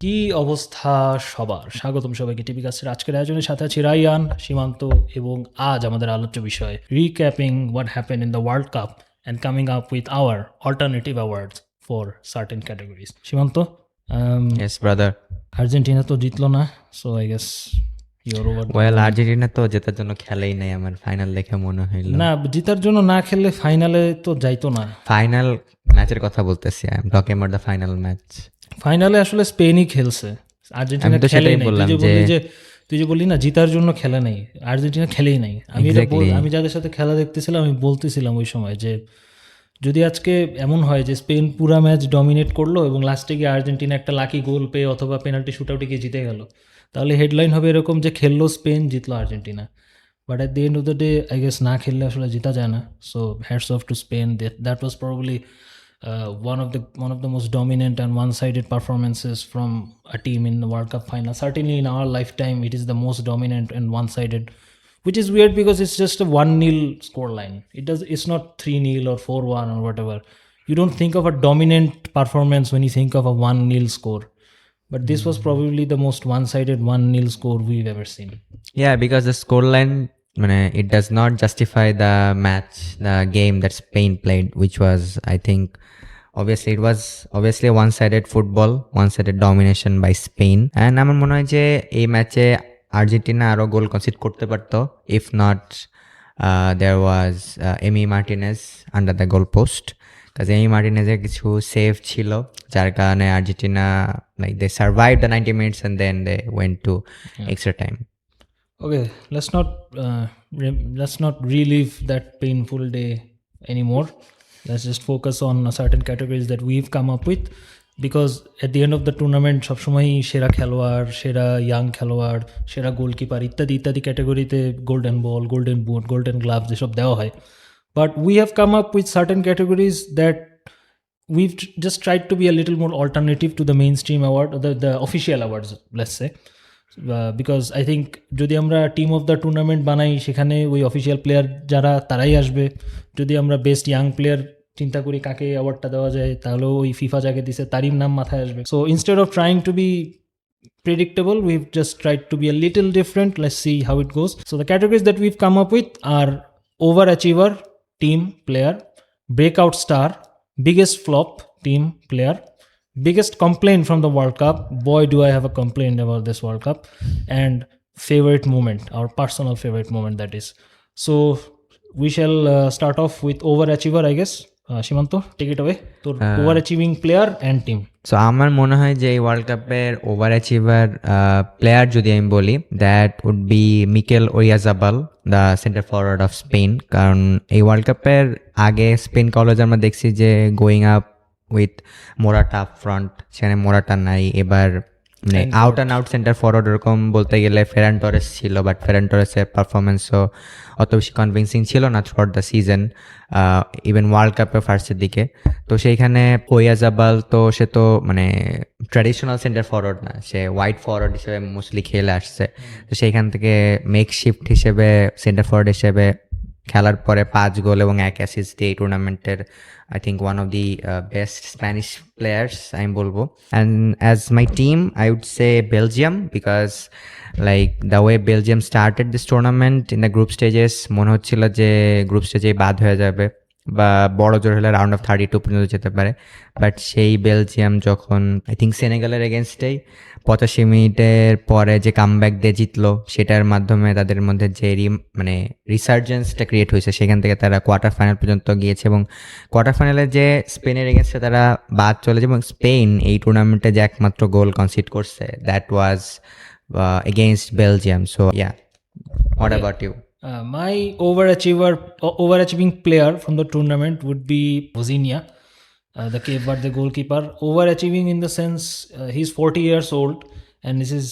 কি অবস্থা সবার? স্বাগতম সবাইকে টিভি কাস্টের আজকের আয়োজনের সাথে আছি রাইয়ান, সীমান্ত এবং আজ আমাদের আলোচ্য বিষয় recapping what happen in the world cup and coming up with our alternative awards for certain categories. Simanta, Yes, brother. Argentina তো জিতলো না, so I guess you're over. Argentina তো জেতার জন্য খেলেই নাই আমার ফাইনাল দেখে মনে হইলো। না, জিতার জন্য না খেললে ফাইনালে তো যাইতো না। ফাইনাল ম্যাচের কথা বলতেছি, I am talking about the final match. ফাইনালে আসলে স্পেনই খেলছে, আর্জেন্টিনা আমি তো খেলেই সেটাই নাই। বললাম তুই যে বললি না জিতার জন্য খেলে নাই, আর্জেন্টিনা খেলেই নাই। Exactly. আমি যাদের সাথে খেলা দেখতেছিলাম আমি বলতেছিলাম ওই সময় যে যদি আজকে এমন হয় যে স্পেন পুরা ম্যাচ ডমিনেট করলো এবং লাস্টে গিয়ে আর্জেন্টিনা একটা লাকি গোল পেয়ে অথবা পেনাল্টি শুট আউটে গিয়ে জিতে গেল, তাহলে হেডলাইন হবে এরকম যে খেললো স্পেন, জিতলো Argentina. But at the end of the day I guess না খেললে আসলে জেতা যায় না। So hats off to Spain, that was probably one of the most dominant and one-sided performances from a team in the World Cup final. Certainly in our lifetime, it is the most dominant and one-sided, which is weird because it's just a 1-0 scoreline. It's not 3-0 or 4-1 or whatever. You don't think of a dominant performance when you think of a 1-0 score. But this was probably the most one-sided 1-0 score we've ever seen. Yeah, because the scoreline, it does not justify the match, the game that Spain played, which was, I think, it was obviously a one-sided football, one-sided domination by Spain. And আমার মনে হয় যে এই ম্যাচে Argentina আরো গোল concede করতে পারতো, if not there was Emi Martinez under the goal post. Because Emi Martinezের কিছু সেভ ছিল যার কারণে Argentina they survived the 90 minutes and then they went to extra time. Okay, let's not relive that painful day anymore. Let's just focus on certain categories that we've come up with, because at the end of the tournament সবসময় সেরা খেলোয়াড়, সেরা young খেলোয়াড়, সেরা goalkeeper ইত্যাদি ইত্যাদি ক্যাটাগরিতে golden ball, golden boot, golden gloves এসব দেওয়া হয়। But we have come up with certain categories that we've just tried to be a little more alternative to the mainstream award, the official awards, let's say. Because I think যদি আমরা team of the tournament বানাই সেখানে ওই official player যারা তারাই আসবে। যদি আমরা বেস্ট ইয়াং প্লেয়ার চিন্তা করি কাকে অ্যাওয়ার্ডটা দেওয়া যায়, তাহলেও ওই ফিফা যাকে দিছে তারই নাম মাথায় আসবে। So instead of trying to be predictable, we've just tried to be a little different. Let's see how it goes. So the categories that we've come up with are overachiever, team player; breakout star; biggest flop, team player; biggest complaint from the World Cup, boy do I have a complaint about this World Cup; and favorite moment, our personal favorite moment, that is. So we shall start off with overachiever, I guess. Shimanto, take it away. So overachieving player and team. So আমার মনে হয় যে এই world কাপের over achiever player যদি আমি বলি, that would be Mikel Oyarzabal, the centre forward of Spain. কারণ এই ওয়ার্ল্ড কাপের আগে স্পেন কলেজ আমরা দেখছি যে going up with Morata up front, সেখানে মোরাটা নাই। এবার out and out centre forward এরকম বলতে গেলে ফেরান টরেস ছিল, বাট ফেরান টরেসের পারফরমেন্সও অত বেশি কনভিন্সিং ছিল না through out the season, even world কাপের ফার্স্টের দিকে। তো সেইখানে ওয়াইজাবাল তো সে তো ট্র্যাডিশনাল সেন্টার ফরওয়ার্ড না, সে হোয়াইট ফরওয়ার্ড হিসেবে মোস্টলি খেলে আসছে। তো সেইখান থেকে মেকশিফট হিসেবে সেন্টার ফরওয়ার্ড হিসেবে খেলার পরে 5 গোল এবং 1 অ্যাসিস্ট দিয়ে এই টুর্নামেন্টের I think one of the best Spanish players আমি বলবো। And as my team I would say Belgium, because like the way Belgium started this tournament in the group stages, মনে হচ্ছিল যে গ্রুপ স্টেজে বাদ হয়ে যাবে বা বড় জোর হলে রাউন্ড অফ 32 পর্যন্ত যেতে পারে। বাট সেই বেলজিয়াম যখন আই থিঙ্ক সেনেগালের এগেনস্টেই 85 মিনিটের পরে যে কামব্যাক দিয়ে জিতলো, সেটার মাধ্যমে তাদের মধ্যে যে রিসার্জেন্সটা ক্রিয়েট হয়েছে, সেখান থেকে তারা কোয়ার্টার ফাইনাল পর্যন্ত গিয়েছে। এবং কোয়ার্টার ফাইনালে যে স্পেনের এগেনস্টে তারা বাদ চলে যায়, এবং স্পেন এই টুর্নামেন্টে যে একমাত্র গোল কনসিড করছে, that was against Belgium. So yeah, what about you? My overachieving player from the tournament would be Vozinha, the Cape Verde goalkeeper. Overachieving in the sense he's 40 years old and this is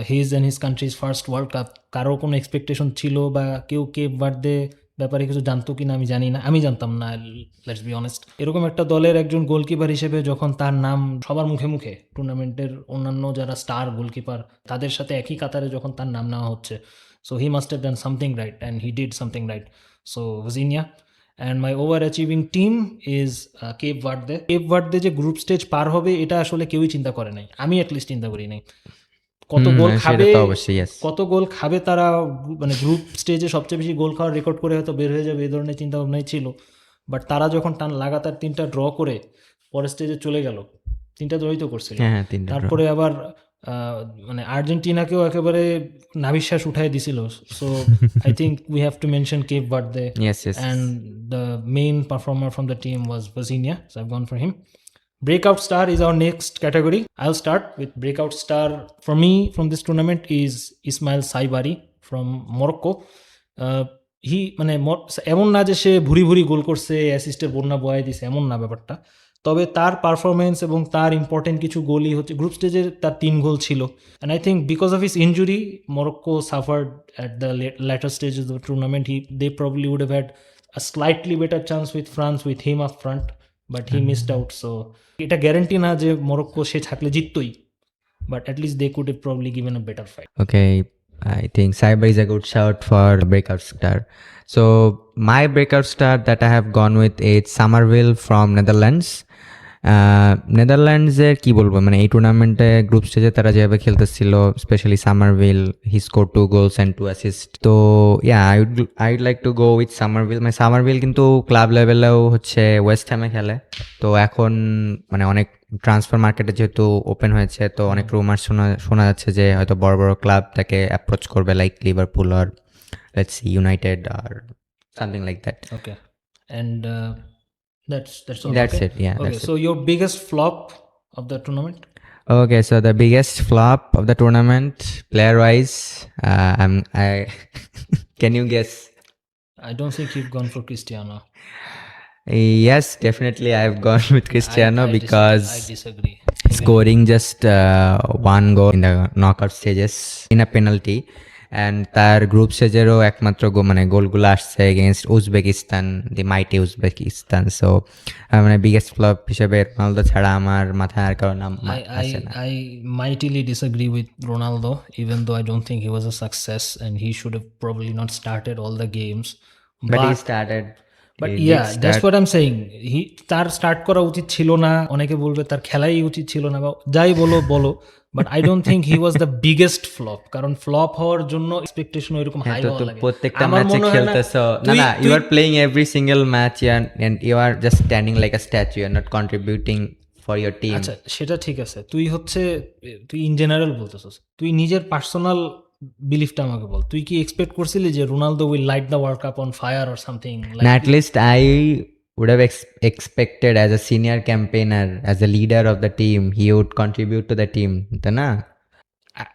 his and his country's first World Cup. কারো কোনো expectation ছিল বা কেউ Cape Verde ব্যাপারে কিছু জানতো কিনা আমি জানি না, আমি জানতাম না, লেটস বি অনেস্ট। এরকম একটা দলের একজন গোলকিপার হিসেবে যখন তার নাম সবার মুখে মুখে, টুর্নামেন্টের অন্যান্য যারা স্টার গোলকিপার তাদের সাথে একই কাতারে যখন তার নাম নেওয়া হচ্ছে, so he must have done something right and he did something right. So Vozinha. And my overachieving team is Cape Verde. Cape Verde যে গ্রুপ স্টেজ পার হবে এটা আসলে কেউই চিন্তা করে নাই, আমি অ্যাটলিস্ট চিন্তা করি নাই। কত গোল সেটা খাবে, তো অবশ্যই, yes. কত গোল খাবে তারা, মানে গ্রুপ স্টেজে সবচেয়ে বেশি গোল খাওয়ার রেকর্ড করে হয়তো বের হয়ে যাবে এই ধরনের চিন্তা ভাবনাই ছিল। বাট তারা যখন লাগাতার 3টা ড্র করে পরের স্টেজে চলে গেল, 3টা ড্রই তো করছিল, হ্যাঁ 3টা তারপরে আবার মানে আর্জেন্টিনাকেও একেবারে নাভিশ্বাস উঠাই দিছিল। So I think we have to mention Cape Verde, yes. and the main performer from the team was Vizinha, so I've gone for him. Breakout star is our next category. I'll start with breakout star for me from this tournament is Ismail Saibari from Morocco. হি মানে এমন না যে সে ভুরি ভুরি গোল করছে, অ্যাসিস্টের বন্যা বয়ে দিছে, এমন না ব্যাপারটা। তবে তার পারফরমেন্স এবং তার ইম্পর্টেন্ট কিছু গোলই হচ্ছে, গ্রুপ স্টেজে তার 3 গোল ছিল। And I think because of his injury Morocco suffered at the latter stage of the tournament. They probably would have had a slightly better chance with France with him up front, but he missed out. So এটা guarantee না যে Morocco সে থাকলে জিততই, but at least they could have probably given a better fight. Okay, I think Cyber is a good shout for breakout star. So my breakout star that I have gone with is Somerville from Netherlands. নেদারল্যান্ডসের কি বলবো, মানে এই টুর্নামেন্টে group স্টেজে তারা যেভাবে খেলতেছিল, specially Summerville, he score 2 goals and 2 assists. তো yeah I would like to go with Summerville. মানে সামারভিল কিন্তু ক্লাব লেভেলেও হচ্ছে ওয়েস্ট হ্যামে খেলে। তো এখন মানে অনেক ট্রান্সফার মার্কেটে যেহেতু ওপেন হয়েছে, তো অনেক রুমার শোনা যাচ্ছে যে হয়তো বড় বড় ক্লাব তাকে অ্যাপ্রোচ করবে, লাইক লিভারপুল আর লেটস সি ইউনাইটেড আর something like that. Okay, and that's all. That's okay? it, yeah, Okay, that's so your biggest flop of the tournament? Okay, so the biggest flop of the tournament, player-wise, I can you guess? I don't think you've gone for Cristiano. Yes, definitely, I've gone with Cristiano I because disagree. scoring just 1 goal in the knockout stages in a penalty, and তার group স্টেজেরও একমাত্র মানে গোলগুলো আসছে against Uzbekistan, দি মাইটি Uzbekistan. So মানে biggest flop হিসেবে Ronaldo ছাড়া আমার মাথায় আর কারো নাম আসে না। I mightily disagree with Ronaldo, even though I don't think he was a success and he should have probably not started all the games. But he started. But He did yeah, that's start. what I'm saying. তার start করা উচিত ছিল না, অনেকে বলবে তার খেলাই উচিত ছিল না, বা যাই বলো, but I don't think he was the biggest flop. কারণ ফ্লপ হওয়ার জন্য এক্সপেকটেশন ওইরকম হাই তো হওয়া তো লাগে। প্রত্যেকটা আমার ম্যাচে মনে হয় না খেলতেছো, না you are playing every single match and you are just standing like a statue, you are not contributing for your team. আচ্ছা সেটা ঠিক আছে, তুই ইন জেনারেল বলতেছিস, তুই নিজের পার্সোনাল বিলিফটা আমাকে বল। তুই কি এক্সপেক্ট করছিলি যে Ronaldo will light the world cup on fire or something না, at least I would have expected as a senior campaigner, as a leader of the team, he would contribute to the team, তাই না?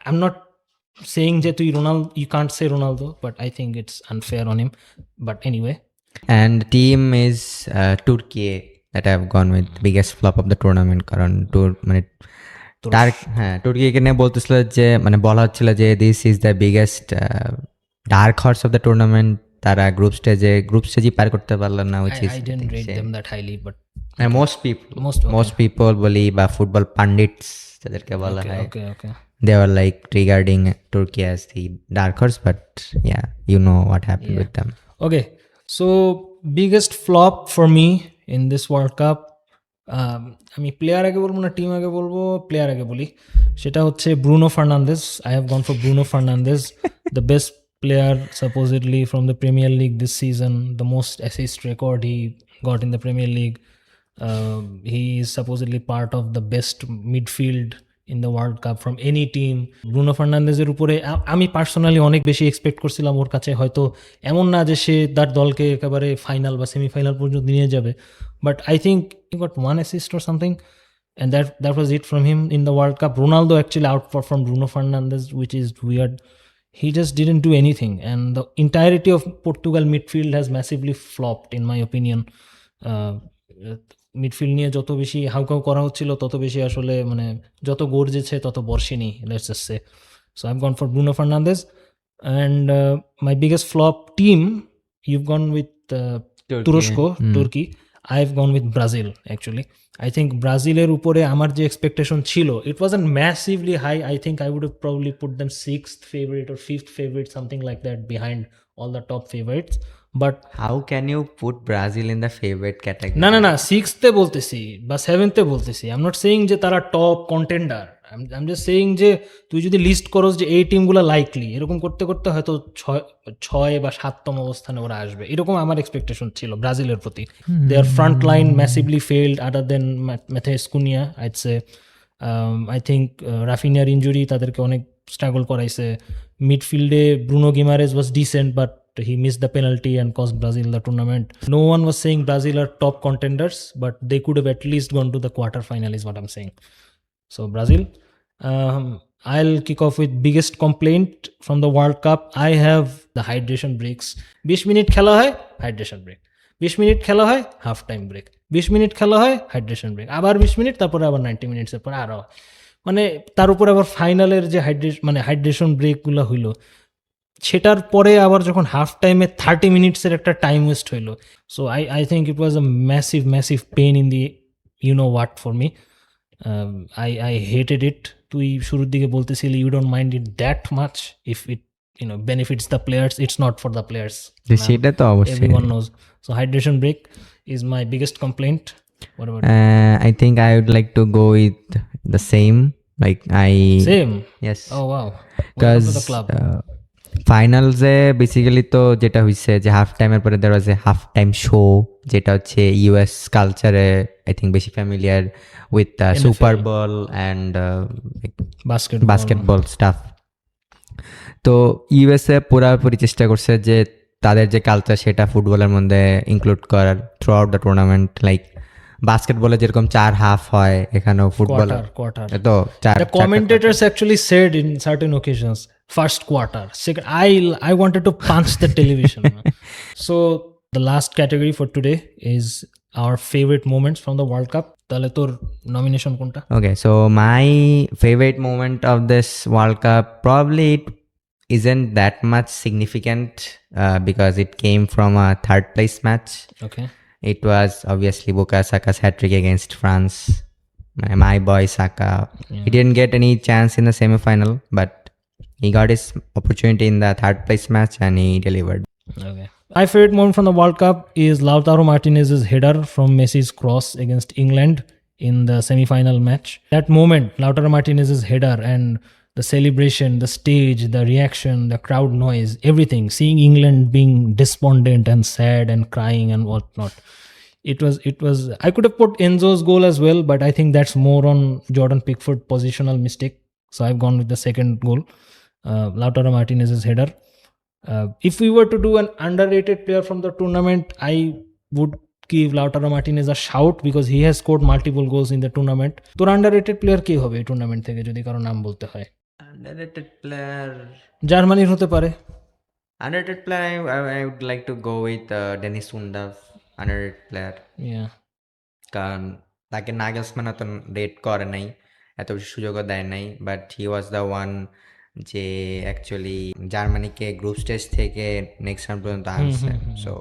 I'm not saying যে তুই you can't say Ronaldo, but I think it's unfair on him. But anyway. And the team is Turkey that I have gone with, biggest flop of the tournament, কারণ মানে তুর্কিকে নিয়ে বলতেছিল যে, মানে বলা হচ্ছিল যে this is the biggest dark horse of the tournament. তারা গ্রুপ স্টেজই পার করতে পারলো না, which is I didn't rate them that highly, but most people বলি বা ফুটবল পান্ডিটস যাদেরকে বলা হয়, okay. they were like regarding Turkey as the dark horse, but yeah, you know what happened with them. Okay, so biggest flop for me in this World Cup, আমি player আগে বলবো না team আগে বলবো, player আগে বলি, সেটা হচ্ছে Bruno Fernandes. I have gone for Bruno Fernandes, the best player supposedly from the Premier League this season, the most assist record he got in the Premier League. He is supposedly part of the best midfield in the World Cup from any team. Bruno ফার্নান্দেজের উপরে আমি personally অনেক বেশি expect করছিলাম ওর কাছে। হয়তো এমন না যে সে তার দলকে একেবারে ফাইনাল বা সেমিফাইনাল পর্যন্ত নিয়ে যাবে, but I think he got 1 assist or something, and that was it from him in the World Cup. Ronaldo actually outperformed Bruno Fernandes, which is weird. He just didn't do anything, and the entirety of Portugal midfield has massively flopped in my opinion. Midfield নিয়ে যত বেশি হাউকাউ করা হচ্ছিল, তত বেশি আসলে মানে যত গর্জেছে তত বর্ষেনি, let's just say. So I have gone for Bruno Fernandes. And my biggest flop team, you've gone with তুরস্কি, I have gone with Brazil actually. I think ব্রাজিলের উপরে আমার যে এক্সপেকটেশন ছিল, it wasn't massively high. I think I would have probably put them 6th favorite or 5th favorite, something like that, behind all the top favorites. But How can you put Brazil in the favorite category? না না না সিক্সতে বলতেছি বা সেভেন্থে বলতেছি, I am not saying যে তারা top contender, I am just saying যে তুই যদি লিস্ট করস যে এই টিমগুলো লাইকলি, এরকম করতে করতে হয়তো ছয় বা সাততম অবস্থানে ওরা আসবে, এরকম আমার এক্সপেকটেশন ছিল ব্রাজিলের প্রতি। Their front line massively failed other than Matheus Cunha, I'd say I think রাফিনিয়ার ইঞ্জুরি তাদেরকে অনেক স্ট্রাগল করাইছে। মিডফিল্ডে Bruno Guimaraes was decent but he missed the penalty and cost Brazil the tournament. No one was saying Brazil are top contenders, but they could have at least gone to the quarter final is what I'm saying. So Brazil, I'll kick off with biggest complaint from the World Cup. I have the hydration breaks. 20 minute খেলা হয় hydration break, 20 minute খেলা হয় half time break, 20 minute খেলা হয় hydration break, আবার 20 minute, তারপরে আবার 90 মিনিটসের পরে আরও, মানে তার উপরে আবার ফাইনালের যে হাইড্রেশন ব্রেকগুলো হইলো, সেটার পরে আবার যখন হাফ টাইমে 30 মিনিটসের একটা টাইম ওয়েস্ট হইলো। So I think it was a massive pain in the you know what for me. I hated it. তুই শুরুর দিকে বলতেছিলি you don't mind it that much if it benefits the players, it's not for the players, সেটা তো অবশ্যই। Everyone knows. So hydration break is my biggest complaint. What about I think I would like to go with the same. Like same? Yes. Oh wow. Because Welcome to the club. ফাইনালসে basically তো যেটা হয়েছে যে half টাইমের পরে দেওয়া যে half time show, যেটা হচ্ছে ইউএস কালচারে আই থিঙ্ক বেশি familiar with super ball and basketball staff. তো ইউএসএ পুরাপুরি চেষ্টা করছে যে তাদের যে কালচার সেটা ফুটবলের মধ্যে ইনক্লুড করার throughout the tournament. Like বাস্কেটবলে যেরকম 4 হাফ হয়, এখানেও ফুটবল quarter. তো 4। The commentators actually said in certain occasions, first quarter, second. I wanted to punch the television. So the last category for today is our favorite moments from the World Cup. তাহলে তোর nomination কোনটা? Okay, so my favorite moment of this World Cup, probably it isn't that much significant because it came from a third place match. Okay. It was obviously Bukayo Saka's hat-trick against France. My boy Saka. Yeah. He didn't get any chance in the semi-final, but he got his opportunity in the third place match and he delivered. Okay. My favorite moment from the World Cup is Lautaro Martinez's header from Messi's cross against England in the semi-final match. That moment, Lautaro Martinez's header and the celebration, the stage, the reaction, the crowd noise, everything, seeing England being despondent and sad and crying and whatnot. It was, I could have put Enzo's goal as well, but I think that's more on Jordan Pickford positional mistake. So I've gone with the second goal, Lautaro Martinez's header. If we were to do an underrated player from the tournament, I would give Lautaro Martinez a shout because he has scored multiple goals in the tournament. তোর underrated player কে হবে এই tournament থেকে যদি কারো নাম বলতে হয়? Underrated player. জার্মানির হতে পারে। Underrated player, I would like to go with Dennis Undav, underrated player. Yeah. কারণ তাকে নাগেলসম্যান অত রেট করে নাই, এত বেশি সুযোগও দেয় নাই, but he was the one যে অ্যাকচুয়ালি জার্মানিকে গ্রুপ স্টেজ থেকে নেক্সট রাউন্ড পর্যন্ত আনছে। So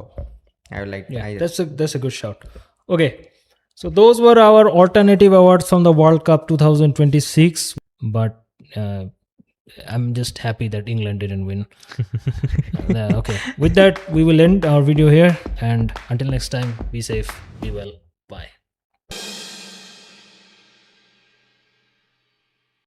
I would like that's a good shout. Okay, so those were our alternative awards from the World Cup 2026, but I'm just happy that England didn't win. Okay, with that we will end our video here, and until next time, be safe, be well.